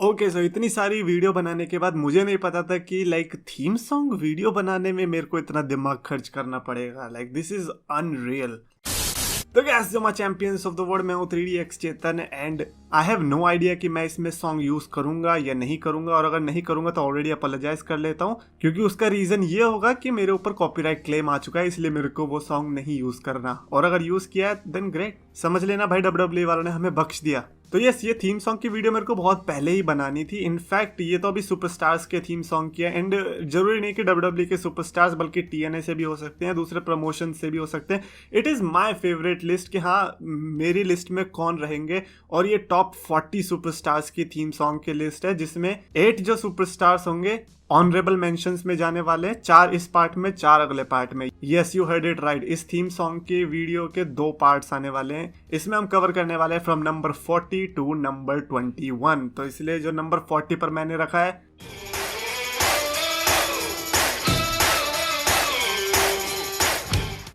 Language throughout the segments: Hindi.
ओके सो इतनी सारी वीडियो बनाने के बाद मुझे नहीं पता था कि लाइक थीम सॉन्ग वीडियो बनाने में मेरे को इतना दिमाग खर्च करना पड़ेगा। Like this is unreal. तो गैस जो मैं चैंपियंस ऑफ द वर्ल्ड में हूँ 3DX Chetan and I have no idea कि मैं इसमें सॉन्ग यूज करूंगा या नहीं करूंगा, और अगर नहीं करूंगा तो ऑलरेडी अपोलोजाइज कर लेता हूँ क्योंकि उसका रीजन ये होगा कि मेरे ऊपर कॉपीराइट क्लेम आ चुका है, इसलिए मेरे को वो सॉन्ग नहीं यूज करना। और अगर यूज किया है देन ग्रेट, समझ लेना भाई WWE वालों ने हमें बख्श दिया। तो यस, ये थीम सॉन्ग की वीडियो मेरे को बहुत पहले ही बनानी थी। इनफैक्ट ये तो अभी सुपरस्टार्स के थीम सॉन्ग की है एंड जरूरी नहीं कि WWE के सुपरस्टार्स, बल्कि TNA से भी हो सकते हैं, दूसरे प्रमोशन से भी हो सकते हैं। It is my favourite list कि हाँ मेरी लिस्ट में कौन रहेंगे, और ये टॉप 40 सुपरस्टार्स की थीम सॉन्ग की लिस्ट है जिसमें 8 जो सुपरस्टार्स होंगे ऑनरेबल मेंशंस में जाने वाले हैं, 4 इस पार्ट में, 4 अगले पार्ट में। Yes you heard it right, इस थीम सॉन्ग के वीडियो के 2 पार्ट्स आने वाले हैं। इसमें हम कवर करने वाले हैं फ्रॉम नंबर 40 टू नंबर 21। तो इसलिए जो नंबर 40 पर मैंने रखा है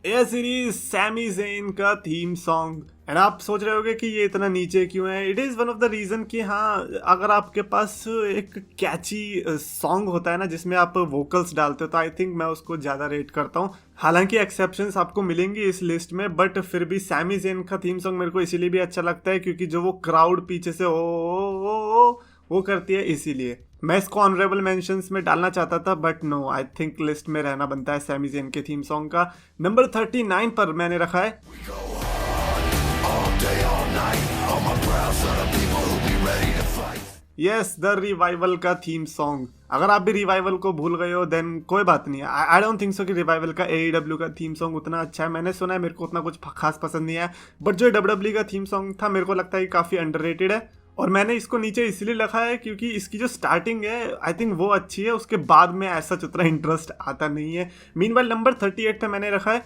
ए सीरीज सैमी ज़ेन का थीम सॉन्ग। एंड आप सोच रहे होगे कि ये इतना नीचे क्यों है। It is one of the reason कि हाँ अगर आपके पास एक कैची सॉन्ग होता है ना जिसमें आप वोकल्स डालते हो, तो आई थिंक मैं उसको ज़्यादा रेट करता हूँ। हालांकि एक्सेप्शंस आपको मिलेंगी इस लिस्ट में, बट फिर भी सैमी ज़ेन का थीम सॉन्ग मेरे को इसीलिए भी अच्छा लगता है क्योंकि जो वो क्राउड पीछे से वो करती है, इसीलिए मैं इसको ऑनरेबल मेंशंस में डालना चाहता था, but no, I think list में रहना बनता है सैमी ज़ेन के थीम सॉन्ग का। नंबर 39 पर मैंने रखा है यस द रिवाइवल का थीम सॉन्ग। अगर आप भी रिवाइवल को भूल गए हो देन कोई बात नहीं है। आई डोंट थिंक सो कि रिवाइवल का AEW का थीम सॉन्ग उतना अच्छा है। मैंने सुना है, मेरे को उतना कुछ खास पसंद नहीं आया, बट जो WWE का थीम सॉन्ग था मेरे को लगता है कि काफ़ी अंडररेटेड है। और मैंने इसको नीचे इसलिए रखा है क्योंकि इसकी जो स्टार्टिंग है आई थिंक वो अच्छी है, उसके बाद में ऐसा उतना इंटरेस्ट आता नहीं है। मीनवाइल नंबर 38 पे मैंने रखा है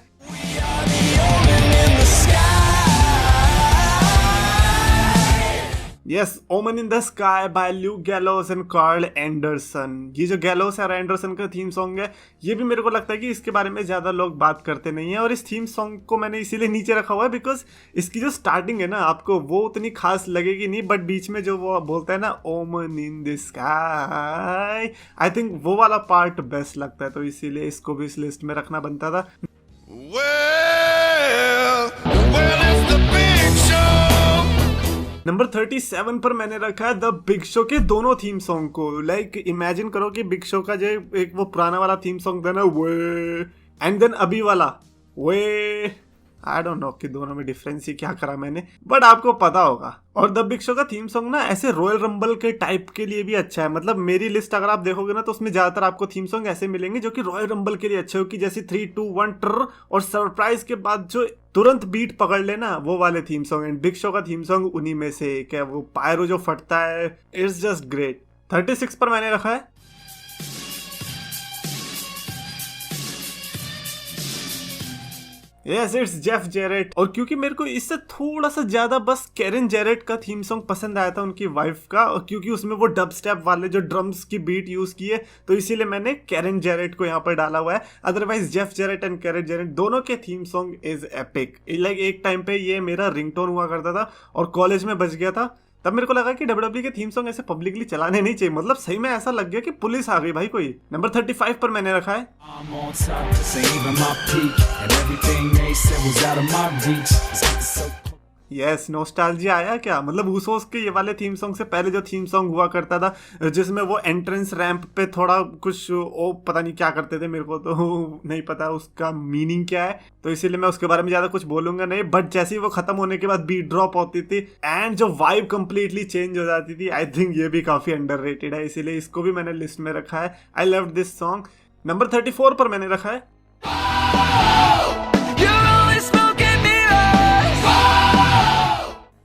yes omen in the sky by Luke Gallows and Karl Anderson. ये जो गैलोस और एंडरसन का थीम सॉन्ग है, ये भी मेरे को लगता है कि इसके बारे में ज़्यादा लोग बात करते नहीं है, और इस थीम सॉन्ग को मैंने इसीलिए नीचे रखा हुआ है बिकॉज इसकी जो स्टार्टिंग है ना आपको वो उतनी खास लगेगी नहीं, बट बीच में जो वो बोलता है ना ओमन in the sky, I think वो वाला पार्ट बेस्ट लगता है, तो इसीलिए इसको भी इस लिस्ट में रखना बनता था। नंबर 37 पर मैंने रखा है द बिग शो के दोनों थीम सॉन्ग को। लाइक इमेजिन करो कि बिग शो का जो एक वो पुराना वाला थीम सॉन्ग था ना वे, एंड देन अभी वाला वे, आई डोंट नो कि दोनों में डिफरेंस ही क्या करा मैंने, बट आपको पता होगा। और द बिग शो का थीम सॉन्ग ना ऐसे रॉयल रंबल के टाइप के लिए भी अच्छा है। मतलब मेरी लिस्ट अगर आप देखोगे ना तो उसमें ज्यादातर आपको थीम सॉन्ग ऐसे मिलेंगे जो कि रॉयल रंबल के लिए अच्छे हो, कि जैसे 3, 2, 1 ट्र और सरप्राइज के बाद जो तुरंत बीट पकड़ लेना वो वाले theme song. And big show का थीम सॉन्ग उन्हीं में से एक है, वो पायरो जो फटता है, इट्स जस्ट ग्रेट। 36 पर मैंने रखा है यस इट्स जेफ जेरेट। और क्योंकि मेरे को इससे थोड़ा सा ज्यादा बस कैरन जेरेट का थीम सॉन्ग पसंद आया था उनकी वाइफ का, और क्योंकि उसमें वो डब स्टेप वाले जो ड्रम्स की बीट यूज की है, तो इसीलिए मैंने कैरन जेरेट को यहाँ पर डाला हुआ है। Otherwise Jeff Jarrett and Karen Jarrett दोनों के theme song is epic. Like एक टाइम पे ये मेरा रिंगटोन हुआ करता था और कॉलेज में बज गया था, तब मेरे को लगा कि WWE के थीम सॉन्ग ऐसे पब्लिकली चलाने नहीं चाहिए। मतलब सही में ऐसा लग गया कि पुलिस आ गई भाई कोई। नंबर 35 पर मैंने रखा है यस नॉस्टैल्जिया आया क्या। मतलब उसोस के ये वाले थीम सॉन्ग से पहले जो थीम सॉन्ग हुआ करता था जिसमें वो एंट्रेंस रैंप पे थोड़ा कुछ वो पता नहीं क्या करते थे, मेरे को तो नहीं पता उसका मीनिंग क्या है, तो इसीलिए मैं उसके बारे में ज्यादा कुछ बोलूंगा नहीं। बट जैसे ही वो खत्म होने के बाद बीट ड्रॉप होती थी एंड जो वाइब कंप्लीटली चेंज हो जाती थी, आई थिंक ये भी काफी अंडररेटेड है, इसीलिए इसको भी मैंने लिस्ट में रखा है। I love this song. Number 34 पर मैंने रखा है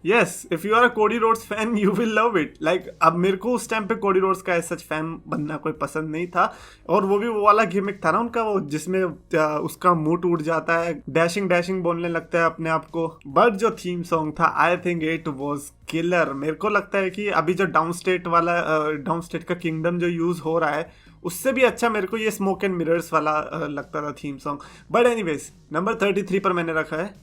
yes if you are a Cody Rhodes fan you will love it. Like अब मेरे को उस टाइम पे कोडी रोड्स का सच फैन बनना कोई पसंद नहीं था, और वो भी वो वाला गिमिक था ना उनका, वो जिसमें उसका मुंह टूट जाता है, डैशिंग डैशिंग बोलने लगता है अपने आप को। बट जो थीम सॉन्ग था I think it was killer. मेरे को लगता है कि अभी जो डाउन स्टेट का किंगडम जो यूज हो रहा है उससे भी अच्छा मेरे को ये स्मोक एंड मिरर्स वाला लगता था theme song. But anyways number 33 पर मैंने रखा है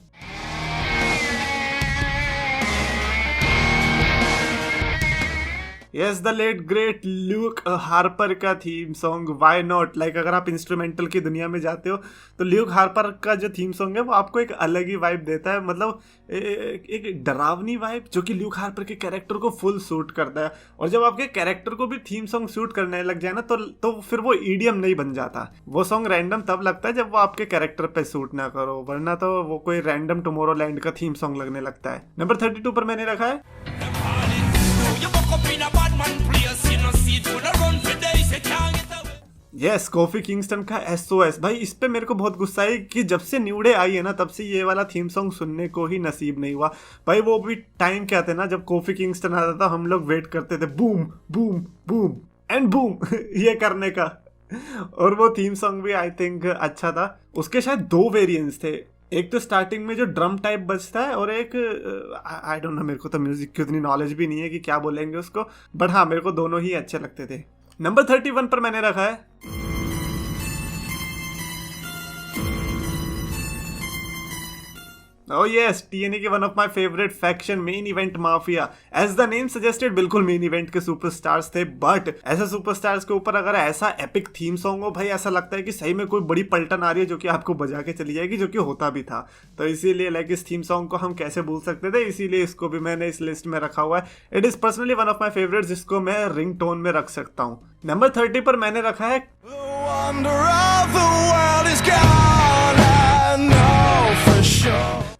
yes, the late great Luke Harper का theme song why not. Like अगर आप इंस्ट्रूमेंटल की दुनिया में जाते हो तो ल्यूक हार्पर का जो थीम सॉन्ग है वो आपको एक अलग ही वाइब देता है, मतलब एक डरावनी वाइब जो कि ल्यूक हार्पर के कैरेक्टर को फुल सूट करता है। और जब आपके कैरेक्टर को भी थीम सॉन्ग सूट करने लग जाए ना तो फिर वो ईडीएम नहीं बन जाता। वो सॉन्ग रैंडम तब लगता है जब वो आपके कैरेक्टर पे सूट ना करो, वरना तो वो कोई रैंडम टुमारोलैंड का थीम सॉन्ग लगने लगता है। नंबर 32 पर मैंने रखा है यस, कॉफी किंगस्टन का SOS। भाई इस पे मेरे को बहुत गुस्सा है कि जब से न्यू डे आई है ना तब से ये वाला थीम सॉन्ग सुनने को ही नसीब नहीं हुआ। भाई वो भी टाइम क्या थे ना जब कॉफी किंगस्टन आता था, हम लोग वेट करते थे boom boom boom and boom ये करने का। और वो थीम सॉन्ग भी आई थिंक अच्छा था। उसके शायद 2 वेरिएंट्स थे, एक तो स्टार्टिंग में जो ड्रम टाइप बजता है और एक आई डोंट नो, मेरे को तो म्यूजिक की उतनी नॉलेज भी नहीं है कि क्या बोलेंगे उसको, बट हाँ मेरे को दोनों ही अच्छे लगते थे। नंबर 31 पर मैंने रखा है Oh yes, TNA के one of my favourite faction main event mafia. As the name suggested बिल्कुल मेन इवेंट के सुपरस्टार्स थे, बट ऐसा सुपरस्टार्स के ऊपर अगर ऐसा एपिक थीम सॉन्ग हो भाई, ऐसा लगता है कि सही में कोई बड़ी पलटन आ रही है जो कि आपको बजा के चली जाएगी, जो कि होता भी था। तो इसीलिए लाइक इस थीम सॉन्ग को हम कैसे भूल सकते थे, इसीलिए इसको भी मैंने इस लिस्ट में रखा हुआ है। It is personally one of my favourite, जिसको मैं रिंग टोन में रख सकता हूँ। नंबर 30 पर मैंने रखा है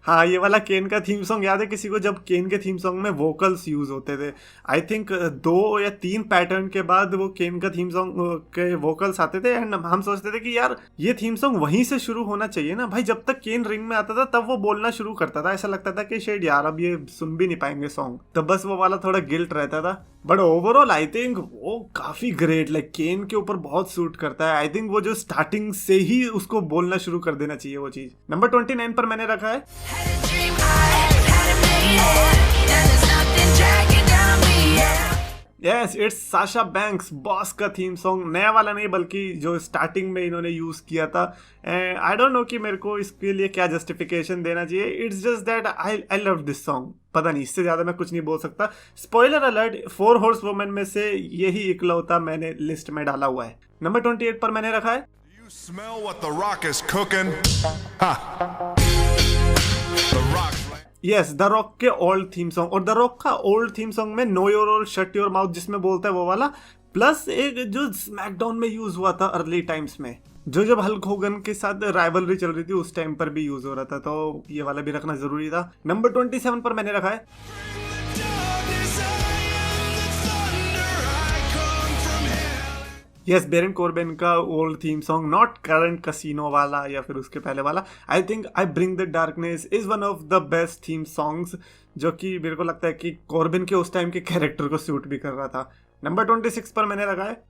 हाँ, ये वाला केन का थीम सॉन्ग याद है किसी को, जब केन के थीम सॉन्ग में वोकल्स यूज होते थे। आई थिंक 2 या 3 पैटर्न के बाद वो केन का थीम सॉन्ग के वोकल्स आते थे एंड हम सोचते थे कि यार ये थीम सॉन्ग वहीं से शुरू होना चाहिए ना भाई। जब तक केन रिंग में आता था तब वो बोलना शुरू करता था, ऐसा लगता था कि शायद यार अब ये सुन भी नहीं पाएंगे सॉन्ग, तब बस वो वाला थोड़ा गिल्ट रहता था। बट ओवरऑल आई थिंक वो काफी ग्रेट, लाइक केन के ऊपर बहुत सूट करता है। आई थिंक वो जो स्टार्टिंग से ही उसको बोलना शुरू कर देना चाहिए वो चीज। नंबर 29 पर मैंने रखा है yes, it's Sasha banks boss का थीम सॉन्ग। नया वाला नहीं बल्कि जो स्टार्टिंग में इन्होंने यूज किया था। आई डोंट नो कि मेरे को इसके लिए क्या जस्टिफिकेशन देना चाहिए, it's just that I love this song. पता नहीं, इससे ज्यादा मैं कुछ नहीं बोल सकता। स्पॉइलर अलर्ट, 4 हॉर्स वुमेन में से यही इकलौता मैंने लिस्ट में डाला हुआ है। नंबर 28 पर मैंने रखा है You smell what the Rock is cooking? Yes, the rock के ओल्ड थीम सॉन्ग। और द रॉक का ओल्ड थीम सॉन्ग में नो योर और शट योर माउथ जिसमें बोलता है वो वाला, प्लस एक जो स्मैकडाउन में यूज हुआ था अर्ली टाइम्स में, जो जब हल्क होगन के साथ राइवलरी चल रही थी उस टाइम पर भी यूज हो रहा था, तो ये वाला भी रखना जरूरी था। नंबर 27 पर मैंने रखा है यस, बेरन कोर्बेन का old theme song, not current casino वाला या फिर उसके पहले वाला। I think I bring the darkness is one of the best theme songs, जो कि मेरे को लगता है कि कोर्बेन के उस टाइम के कैरेक्टर को सूट भी कर रहा था। नंबर 26 पर मैंने रखा है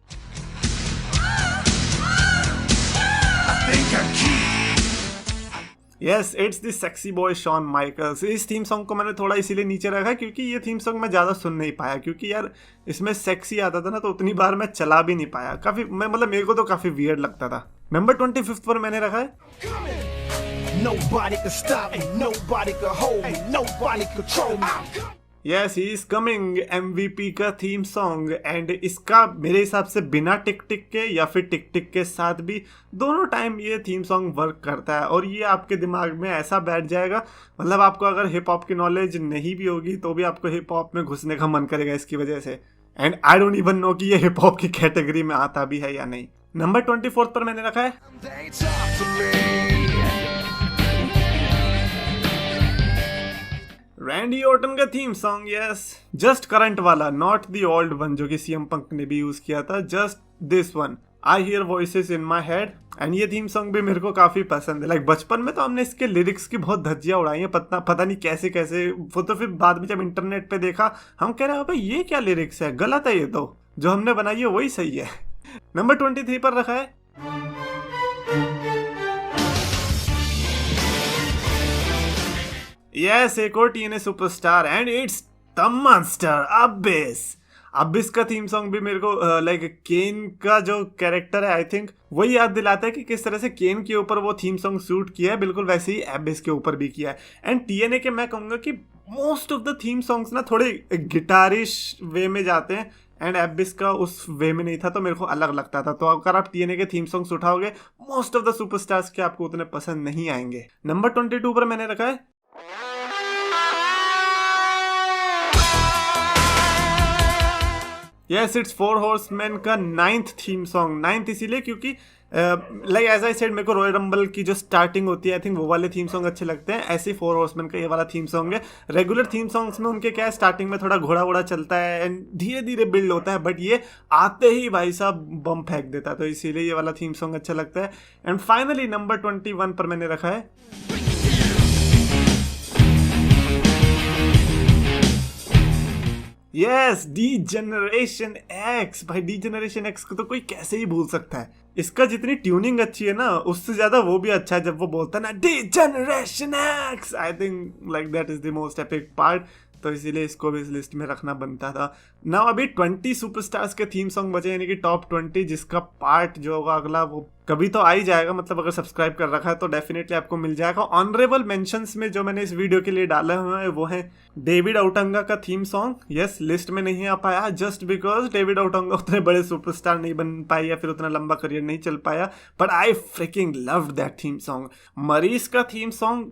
yes, it's the sexy boy Shawn Michaels. इस थीम सॉन्ग को मैंने थोड़ा इसीलिए नीचे रखा क्योंकि ये थीम सॉन्ग मैं ज़्यादा सुन नहीं पाया, क्योंकि यार इसमें सेक्सी आता था ना तो उतनी बार मैं चला भी नहीं पाया, काफ़ी मैं मतलब मेरे को तो काफ़ी वियर्ड लगता था। नंबर 25 पर मैंने रखा है Nobody can stop me, nobody can hold me, nobody control me. Yes, he is coming, MVP का थीम सॉन्ग। एंड इसका मेरे हिसाब से बिना टिक टिक के या फिर टिक टिक के साथ भी दोनों टाइम ये थीम सॉन्ग वर्क करता है, और ये आपके दिमाग में ऐसा बैठ जाएगा, मतलब आपको अगर हिप हॉप की नॉलेज नहीं भी होगी तो भी आपको हिप हॉप में घुसने का मन करेगा इसकी वजह से। And I don't even know कि ये हिप हॉप की कैटेगरी में आता भी है या नहीं। नंबर 24 पर मैंने रखा है रैंडी ऑर्टन का theme song. Yes, just current वाला, नॉट द ओल्ड वन जो कि सीएम पंक ने भी यूज किया था, just this one. I hear voices in my head. And ये थीम सॉन्ग भी मेरे को काफी पसंद है। लाइक बचपन में तो हमने इसके लिरिक्स की बहुत धज्जियां उड़ाई हैं, पता नहीं कैसे कैसे, वो तो फिर बाद में जब इंटरनेट पे देखा हम कह रहे हैं भाई ये क्या लिरिक्स है, गलत है, ये तो जो हमने बनाई है वही सही है। नंबर 23 पर रखा है यस, एक और TNA superstar and it's the monster Abish. Abish का थीम सॉन्ग भी मेरे को लाइक केन का जो कैरेक्टर है आई थिंक वही याद दिलाता है कि किस तरह से केन के ऊपर वो थीम सॉन्ग शूट किया है, बिल्कुल वैसे ही अबिस के ऊपर भी किया है। एंड टीएनए के मैं कहूँगा कि most of the theme songs ना थोड़े गिटारिश वे में जाते हैं, एंड एबिस का उस वे में नहीं था, तो मेरे को अलग लगता था। तो अगर आप TNA के थीम सॉन्ग्स उठाओगे, मोस्ट ऑफ द सुपरस्टार्स के आपको उतने पसंद नहीं आएंगे। नंबर 22 पर मैंने रखा है यस इट्स 4 हॉर्समैन का 9th थीम सॉन्ग। 9th इसीलिए क्योंकि लाइक एज आई सेड, मेरे को रॉयल रंबल की जो स्टार्टिंग होती है, आई थिंक वो वाले थीम सॉन्ग अच्छे लगते हैं। ऐसे 4 हॉर्समैन का ये वाला थीम सॉन्ग है। रेगुलर थीम सॉन्ग्स में उनके क्या है, स्टार्टिंग में थोड़ा घोड़ा वोड़ा चलता है एंड धीरे धीरे बिल्ड होता है, बट ये आते ही भाई साहब बम फेंक देता है, तो इसीलिए ये वाला थीम सॉन्ग अच्छा लगता है। एंड फाइनली नंबर 21 पर मैंने रखा है यस डी जनरेशन एक्स। भाई डी जनरेशन एक्स को तो कोई कैसे ही भूल सकता है। इसका जितनी ट्यूनिंग अच्छी है ना, उससे ज्यादा वो भी अच्छा है जब वो बोलता है ना D generation x. I think like that is the most epic part, तो इसीलिए इसको भी इस लिस्ट में रखना बनता था। ना अभी 20 सुपरस्टार्स के थीम सॉन्ग बचे, यानी कि टॉप 20, जिसका पार्ट जो होगा अगला वो कभी तो आ ही जाएगा। मतलब अगर सब्सक्राइब कर रखा है तो डेफिनेटली आपको मिल जाएगा। ऑनरेबल मेंशंस में जो मैंने इस वीडियो के लिए डाला हुआ है वो है डेविड औटंगा का थीम सॉन्ग। यस लिस्ट में नहीं आ पाया जस्ट बिकॉज डेविड औटंगा उतने बड़े सुपरस्टार नहीं बन पाए या फिर उतना लंबा करियर नहीं चल पाया, but I fricking loved that theme song. मरीज का थीम सॉन्ग,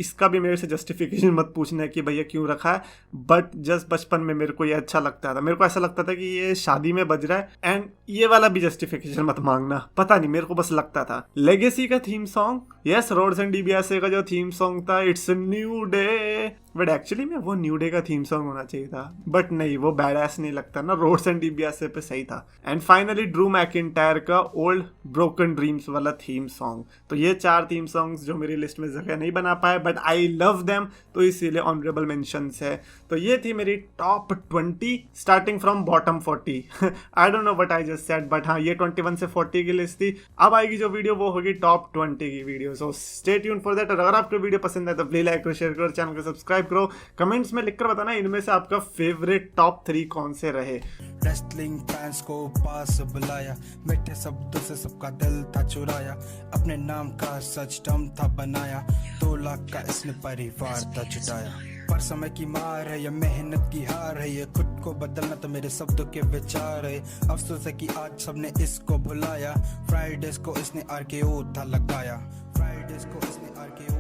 इसका भी मेरे से जस्टिफिकेशन मत पूछना है कि भैया क्यों रखा है, बट जस्ट बचपन में मेरे को ये अच्छा लगता था। मेरे को ऐसा लगता था कि ये शादी में बज रहा है, एंड ये वाला भी जस्टिफिकेशन मत मांगना, पता नहीं मेरे को बस लगता था। लेगेसी का theme song, yes Rhodes and DiBiase का जो थीम सॉन्ग था it's new day, but actually में वो न्यू डे का थीम सॉन्ग होना चाहिए था, बट नहीं वो बैड एस नहीं लगता ना, रोड्स एंड डीबियासे पे सही था। एंड फाइनली ड्रू मैकिंटायर का ओल्ड ब्रोकन ड्रीम्स वाला थीम सॉन्ग। तो ये 4 थीम सॉन्ग्स जो मेरी लिस्ट में जगह नहीं बना पाए, बट आई लव देम, तो इसीलिए ऑनरेबल मेंशंस है। तो ये थी मेरी top 20 starting from bottom 40। I don't know what I just said, but हाँ ये 21 से 40 की लिस्ट थी। अब आएगी जो वीडियो वो होगी टॉप 20 की video, so stay tuned for that. अगर आपको वीडियो पसंद है तो प्लीज लाइक करो, शेयर करो, चैनल को सब्सक्राइब करो। कमेंट्स में लिखकर बताना इनमें से आपका फेवरेट टॉप 3 कौन से रहे। रेसलिंग फैंस को पास बुलाया, मीठे शब्दों से सबका दिल था चुराया, अपने नाम का सच दम था बनाया, 2 लाख का इसने परिवार था जुटाया। पर समय की मार है, ये मेहनत की हार है, ये खुद को बदलना तो मेरे शब्दों के विचार है। अफसोस है कि आज सबने इसको भुलाया, फ्राइडेज को इसने RKO था लगाया, फ्राइडेज को इसने RKO